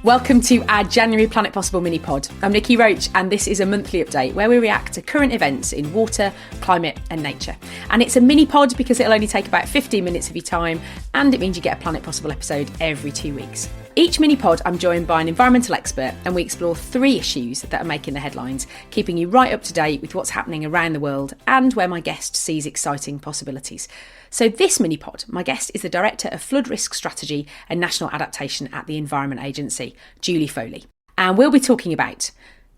Welcome to our January Planet Possible mini-pod. I'm Niki Roach, and this is a monthly update where we react to current events in water, climate and nature. And it's a mini-pod because it'll only take about 15 minutes of your time, and it means you get a Planet Possible episode every 2 weeks. Each mini-pod, I'm joined by an environmental expert, and we explore 3 issues that are making the headlines, keeping you right up to date with what's happening around the world and where my guest sees exciting possibilities. So this mini-pod, my guest is the Director of Flood Risk Strategy and National Adaptation at the Environment Agency, Julie Foley. And we'll be talking about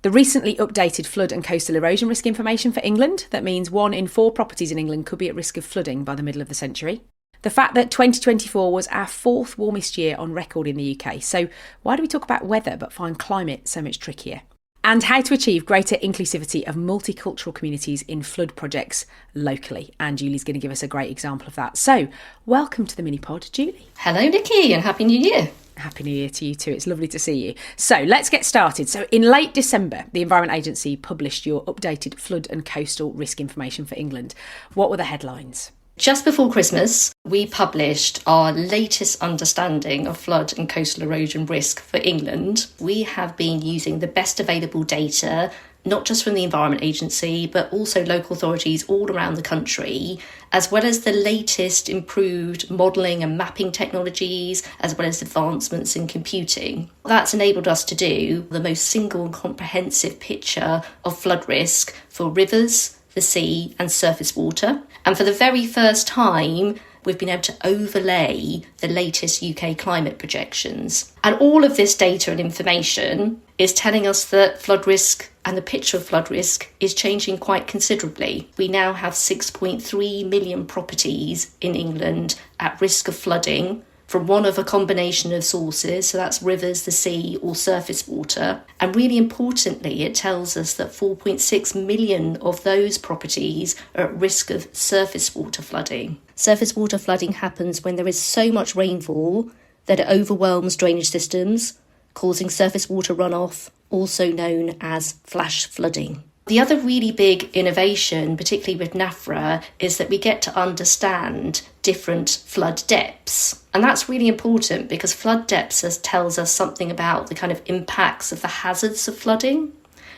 the recently updated flood and coastal erosion risk information for England. That means 1 in 4 properties in England could be at risk of flooding by the middle of the century. The fact that 2024 was our 4th warmest year on record in the UK. So why do we talk about weather but find climate so much trickier? And how to achieve greater inclusivity of multicultural communities in flood projects locally. And Julie's going to give us a great example of that. So, welcome to the mini-pod, Julie. Hello, Niki, and Happy New Year. Happy New Year to you too. It's lovely to see you. So, let's get started. So, in late December, the Environment Agency published your updated flood and coastal risk information for England. What were the headlines? Just before Christmas, we published our latest understanding of flood and coastal erosion risk for England. We have been using the best available data, not just from the Environment Agency, but also local authorities all around the country, as well as the latest improved modelling and mapping technologies, as well as advancements in computing. That's enabled us to do the most single and comprehensive picture of flood risk for rivers, the sea and surface water. And for the very first time, we've been able to overlay the latest UK climate projections. And all of this data and information is telling us that flood risk and the picture of flood risk is changing quite considerably. We now have 6.3 million properties in England at risk of flooding from one of a combination of sources, so that's rivers, the sea or surface water. And really importantly, it tells us that 4.6 million of those properties are at risk of surface water flooding. Surface water flooding happens when there is so much rainfall that it overwhelms drainage systems, causing surface water runoff, also known as flash flooding. The other really big innovation, particularly with NAFRA, is that we get to understand different flood depths. And that's really important because flood depths tells us something about the kind of impacts of the hazards of flooding,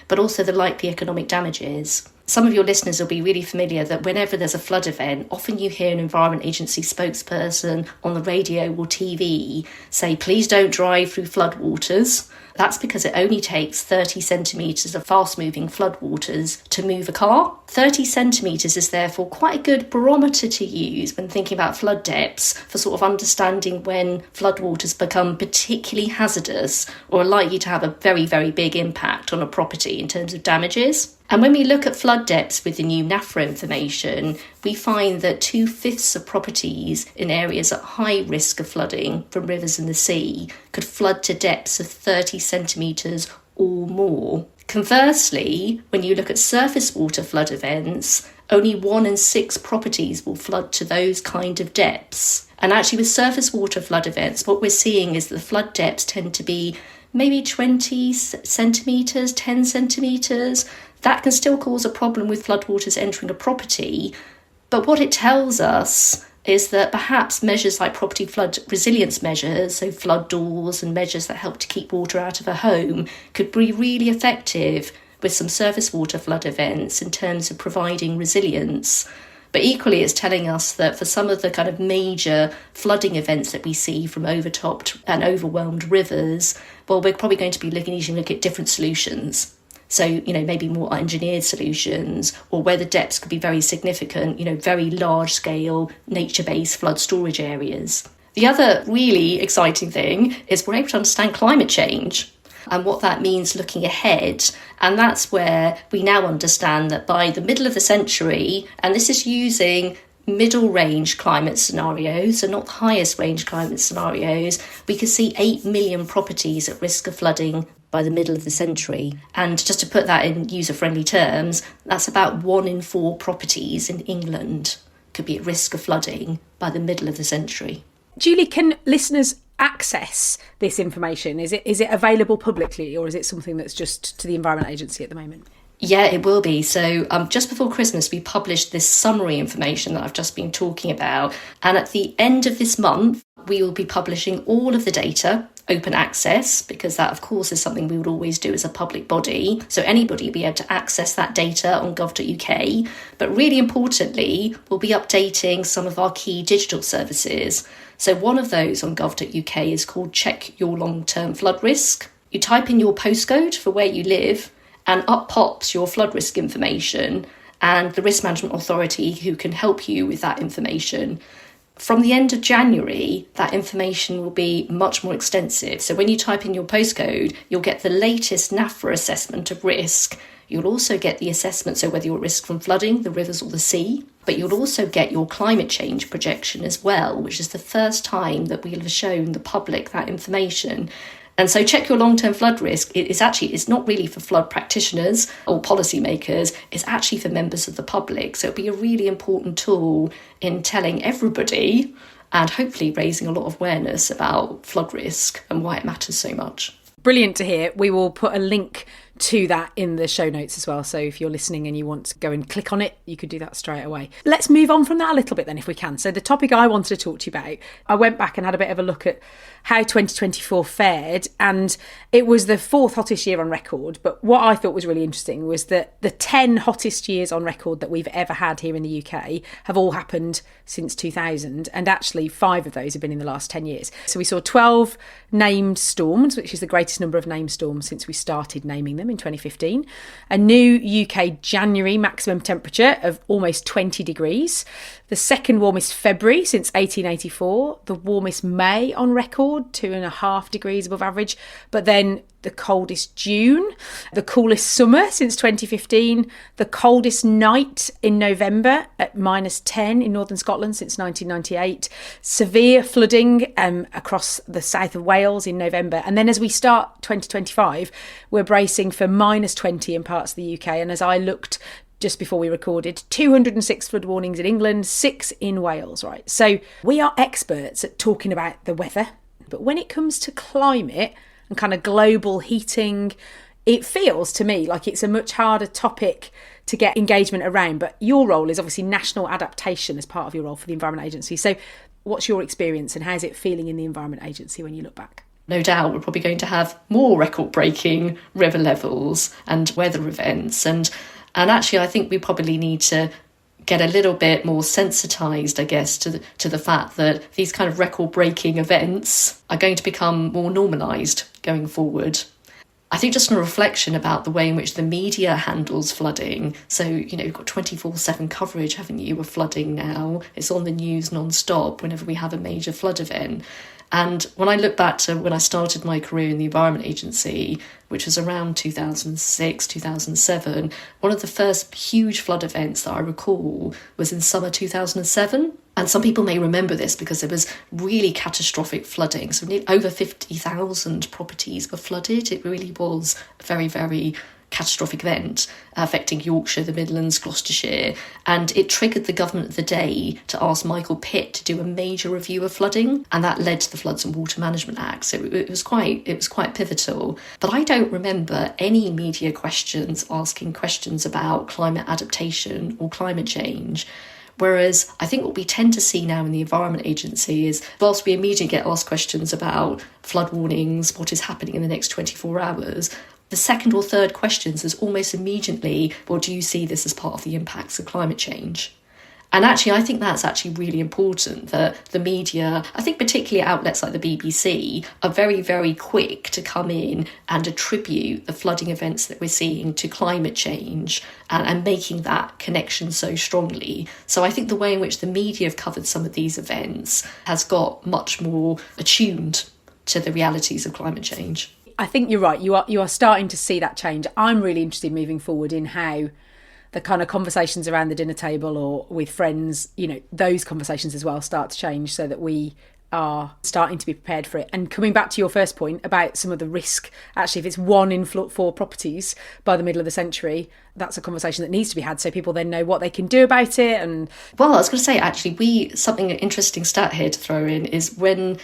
but also the likely economic damages. Some of your listeners will be really familiar that whenever there's a flood event, often you hear an Environment Agency spokesperson on the radio or TV say, please don't drive through floodwaters. That's because it only takes 30 centimetres of fast-moving floodwaters to move a car. 30 centimetres is therefore quite a good barometer to use when thinking about flood depths for sort of understanding when floodwaters become particularly hazardous or are likely to have a very, very big impact on a property in terms of damages. And when we look at flood depths with the new NAFRA information, we find that 2/5 of properties in areas at high risk of flooding from rivers and the sea could flood to depths of 30 centimetres or more. Conversely, when you look at surface water flood events, only 1 in 6 properties will flood to those kind of depths. And actually with surface water flood events, what we're seeing is that the flood depths tend to be maybe 20 centimetres, 10 centimetres. That can still cause a problem with floodwaters entering a property. But what it tells us is that perhaps measures like property flood resilience measures, so flood doors and measures that help to keep water out of a home, could be really effective with some surface water flood events in terms of providing resilience. But equally, it's telling us that for some of the kind of major flooding events that we see from overtopped and overwhelmed rivers, well, we're probably going to be needing to look at different solutions. So, maybe more engineered solutions, or where the depths could be very significant, very large scale nature-based flood storage areas. The other really exciting thing is we're able to understand climate change and what that means looking ahead. And that's where we now understand that by the middle of the century, and this is using middle range climate scenarios, so not the highest range climate scenarios, we could see 8 million properties at risk of flooding by the middle of the century. And just to put that in user-friendly terms, that's about 1 in 4 properties in England could be at risk of flooding by the middle of the century. Julie, can listeners access this information? Is it available publicly, or is it something that's just to the Environment Agency at the moment? Yeah, it will be. So just before Christmas, we published this summary information that I've just been talking about. And at the end of this month, we will be publishing all of the data open access, because that, of course, is something we would always do as a public body. So anybody will be able to access that data on gov.uk. But really importantly, we'll be updating some of our key digital services. So one of those on gov.uk is called Check Your Long-Term Flood Risk. You type in your postcode for where you live, and up pops your flood risk information and the Risk Management Authority who can help you with that information. From the end of January, that information will be much more extensive. So when you type in your postcode, you'll get the latest NAFRA assessment of risk. You'll also get the assessment, so whether you're at risk from flooding, the rivers or the sea. But you'll also get your climate change projection as well, which is the first time that we'll have shown the public that information. And so Check Your Long-Term Flood Risk it's not really for flood practitioners or policymakers, it's actually for members of the public. So it'll be a really important tool in telling everybody and hopefully raising a lot of awareness about flood risk and why it matters so much. Brilliant to hear. We will put a link to that in the show notes as well. So if you're listening and you want to go and click on it, you could do that straight away. Let's move on from that a little bit then if we can. So the topic I wanted to talk to you about, I went back and had a bit of a look at how 2024 fared, and it was the 4th hottest year on record. But what I thought was really interesting was that the 10 hottest years on record that we've ever had here in the UK have all happened since 2000, and actually 5 of those have been in the last 10 years. So we saw 12 named storms, which is the greatest number of named storms since we started naming them in 2015. A new UK January maximum temperature of almost 20 degrees. The second warmest February since 1884. The warmest May on record, 2.5 degrees above average. But then the coldest June, the coolest summer since 2015, the coldest night in November at -10 in northern Scotland since 1998, severe flooding across the south of Wales in November. And then as we start 2025, we're bracing for -20 in parts of the UK. And as I looked just before we recorded, 206 flood warnings in England, 6 in Wales, right? So we are experts at talking about the weather. But when it comes to climate and kind of global heating, it feels to me like it's a much harder topic to get engagement around. But your role is obviously national adaptation as part of your role for the Environment Agency. So what's your experience and how's it feeling in the Environment Agency when you look back? No doubt we're probably going to have more record-breaking river levels and weather events. And actually, I think we probably need to get a little bit more sensitised, I guess, to the fact that these kind of record-breaking events are going to become more normalised going forward. I think just a reflection about the way in which the media handles flooding. So, you've got 24/7 coverage, haven't you, of flooding now. It's on the news non-stop whenever we have a major flood event. And when I look back to when I started my career in the Environment Agency, which was around 2006, 2007, one of the first huge flood events that I recall was in summer 2007. And some people may remember this because there was really catastrophic flooding. So over 50,000 properties were flooded. It really was a very, very catastrophic event affecting Yorkshire, the Midlands, Gloucestershire, and it triggered the government of the day to ask Michael Pitt to do a major review of flooding, and that led to the Floods and Water Management Act. So it was quite pivotal. But I don't remember any media questions asking questions about climate adaptation or climate change. Whereas I think what we tend to see now in the Environment Agency is, whilst we immediately get asked questions about flood warnings, what is happening in the next 24 hours, the second or third questions is almost immediately, well, do you see this as part of the impacts of climate change? And actually, I think that's actually really important that the media, I think particularly outlets like the BBC, are very, very quick to come in and attribute the flooding events that we're seeing to climate change and making that connection so strongly. So I think the way in which the media have covered some of these events has got much more attuned to the realities of climate change. I think you're right. You are starting to see that change. I'm really interested moving forward in how the kind of conversations around the dinner table or with friends, those conversations as well start to change so that we are starting to be prepared for it. And coming back to your first point about some of the risk, actually, if it's 1 in 4 properties by the middle of the century, that's a conversation that needs to be had so people then know what they can do about it. And well, I was going to say, actually, something interesting stat here to throw in is when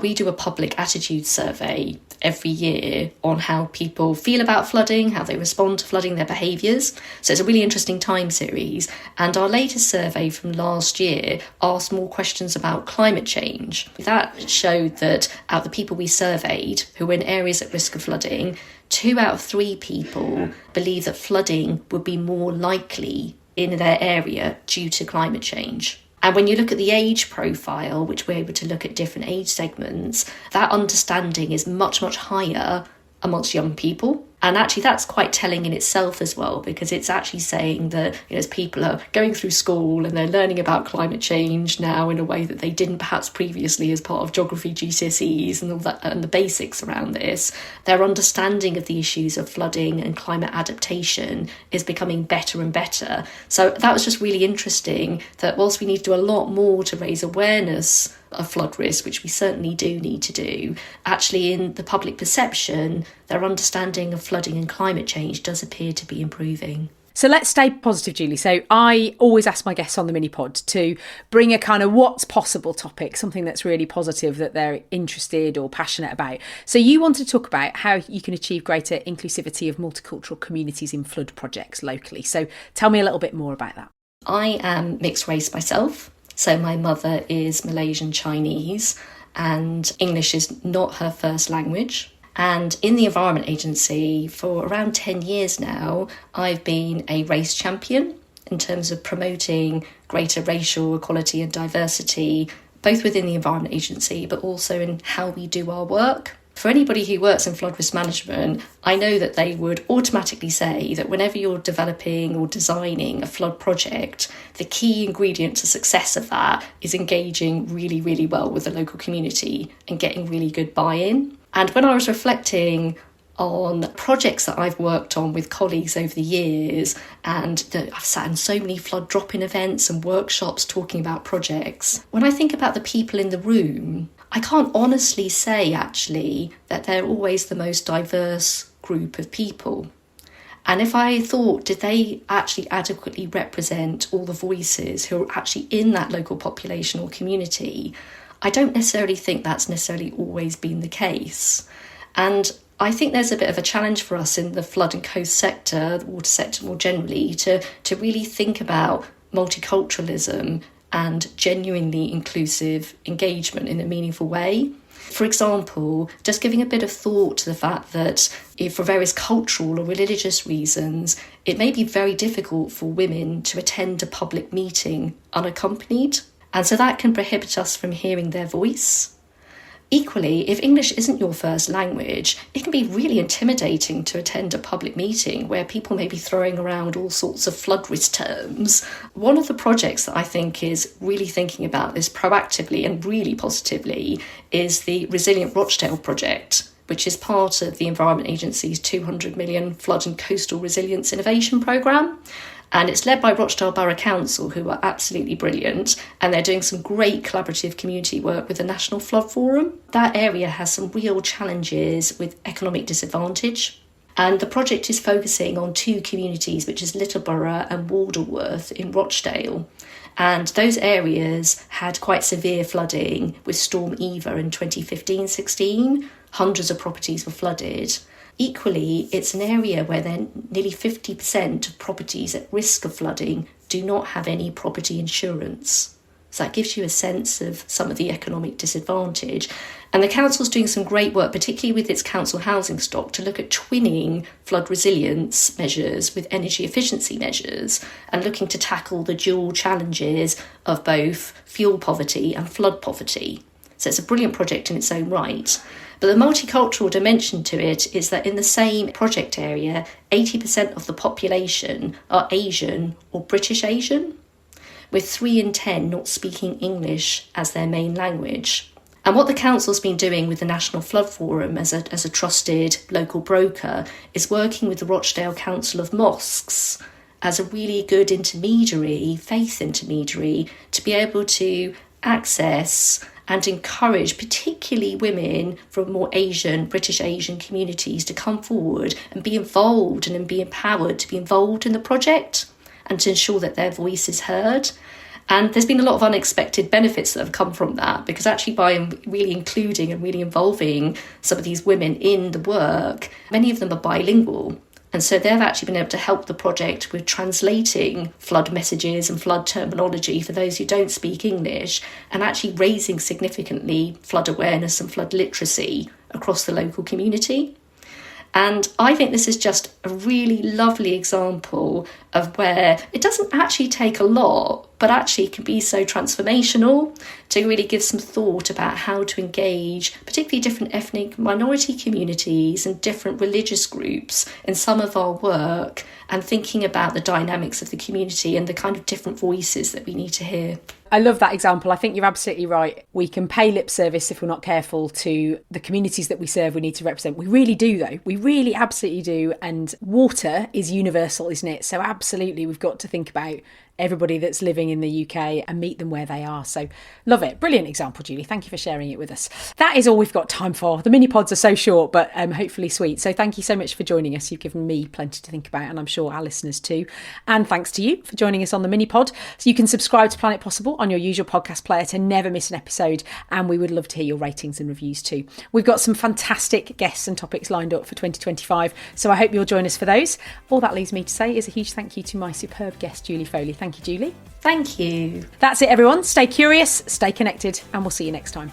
we do a public attitude survey every year on how people feel about flooding, how they respond to flooding, their behaviours. So it's a really interesting time series. And our latest survey from last year asked more questions about climate change. That showed that out of the people we surveyed who were in areas at risk of flooding, 2 out of 3 people believe that flooding would be more likely in their area due to climate change. And when you look at the age profile, which we're able to look at different age segments, that understanding is much, much higher amongst young people. And actually that's quite telling in itself as well, because it's actually saying that, as people are going through school and they're learning about climate change now in a way that they didn't perhaps previously as part of geography GCSEs and all that, and the basics around this, their understanding of the issues of flooding and climate adaptation is becoming better and better. So that was just really interesting, that whilst we need to do a lot more to raise awareness of flood risk, which we certainly do need to do, actually in the public perception, their understanding of flooding and climate change does appear to be improving. So let's stay positive, Julie. So I always ask my guests on the MiniPod to bring a kind of what's possible topic, something that's really positive that they're interested or passionate about. So you want to talk about how you can achieve greater inclusivity of multicultural communities in flood projects locally. So tell me a little bit more about that. I am mixed race myself. So my mother is Malaysian Chinese and English is not her first language. And in the Environment Agency for around 10 years now, I've been a race champion in terms of promoting greater racial equality and diversity, both within the Environment Agency, but also in how we do our work. For anybody who works in flood risk management, I know that they would automatically say that whenever you're developing or designing a flood project, the key ingredient to success of that is engaging really, really well with the local community and getting really good buy-in. And when I was reflecting on projects that I've worked on with colleagues over the years, and I've sat in so many flood drop-in events and workshops talking about projects, when I think about the people in the room, I can't honestly say actually that they're always the most diverse group of people. And if I thought, did they actually adequately represent all the voices who are actually in that local population or community, I don't necessarily think that's necessarily always been the case. And I think there's a bit of a challenge for us in the flood and coast sector, the water sector more generally, to really think about multiculturalism and genuinely inclusive engagement in a meaningful way. For example, just giving a bit of thought to the fact that if for various cultural or religious reasons, it may be very difficult for women to attend a public meeting unaccompanied. And so that can prohibit us from hearing their voice. Equally, if English isn't your first language, it can be really intimidating to attend a public meeting where people may be throwing around all sorts of flood risk terms. One of the projects that I think is really thinking about this proactively and really positively is the Resilient Rochdale project, which is part of the Environment Agency's £200 million Flood and Coastal Resilience Innovation Programme. And it's led by Rochdale Borough Council, who are absolutely brilliant, and they're doing some great collaborative community work with the National Flood Forum. That area has some real challenges with economic disadvantage. And the project is focusing on 2 communities, which is Littleborough and Walderworth in Rochdale. And those areas had quite severe flooding with Storm Eva in 2015-16. Hundreds of properties were flooded. Equally, it's an area where nearly 50% of properties at risk of flooding do not have any property insurance. So that gives you a sense of some of the economic disadvantage. And the council's doing some great work, particularly with its council housing stock, to look at twinning flood resilience measures with energy efficiency measures and looking to tackle the dual challenges of both fuel poverty and flood poverty. So it's a brilliant project in its own right. But the multicultural dimension to it is that in the same project area, 80% of the population are Asian or British Asian, with 3 in 10 not speaking English as their main language. And what the council's been doing with the National Flood Forum as a trusted local broker is working with the Rochdale Council of Mosques as a really good intermediary, faith intermediary, to be able to access and encourage particularly women from more British Asian communities to come forward and be involved and be empowered to be involved in the project and to ensure that their voice is heard. And there's been a lot of unexpected benefits that have come from that, because actually by really including and really involving some of these women in the work, many of them are bilingual. And so they've actually been able to help the project with translating flood messages and flood terminology for those who don't speak English, and actually raising significantly flood awareness and flood literacy across the local community. And I think this is just a really lovely example of where it doesn't actually take a lot, but actually can be so transformational, to really give some thought about how to engage particularly different ethnic minority communities and different religious groups in some of our work, and thinking about the dynamics of the community and the kind of different voices that we need to hear. I love that example. I think you're absolutely right. We can pay lip service if we're not careful to the communities that we serve, we need to represent. We really do, though. We really absolutely do. And water is universal, isn't it? So absolutely, we've got to think about everybody that's living in the UK and meet them where they are. So love it. Brilliant example, Julie. Thank you for sharing it with us. That is all we've got time for. The mini pods are so short, but hopefully sweet. So thank you so much for joining us. You've given me plenty to think about, and I'm sure our listeners too. And thanks to you for joining us on the mini pod. So you can subscribe to Planet Possible on your usual podcast player to never miss an episode. And we would love to hear your ratings and reviews too. We've got some fantastic guests and topics lined up for 2025. So I hope you'll join us for those. All that leaves me to say is a huge thank you to my superb guest, Julie Foley. Thank you, Julie. Thank you. That's it, everyone. Stay curious, stay connected, and we'll see you next time.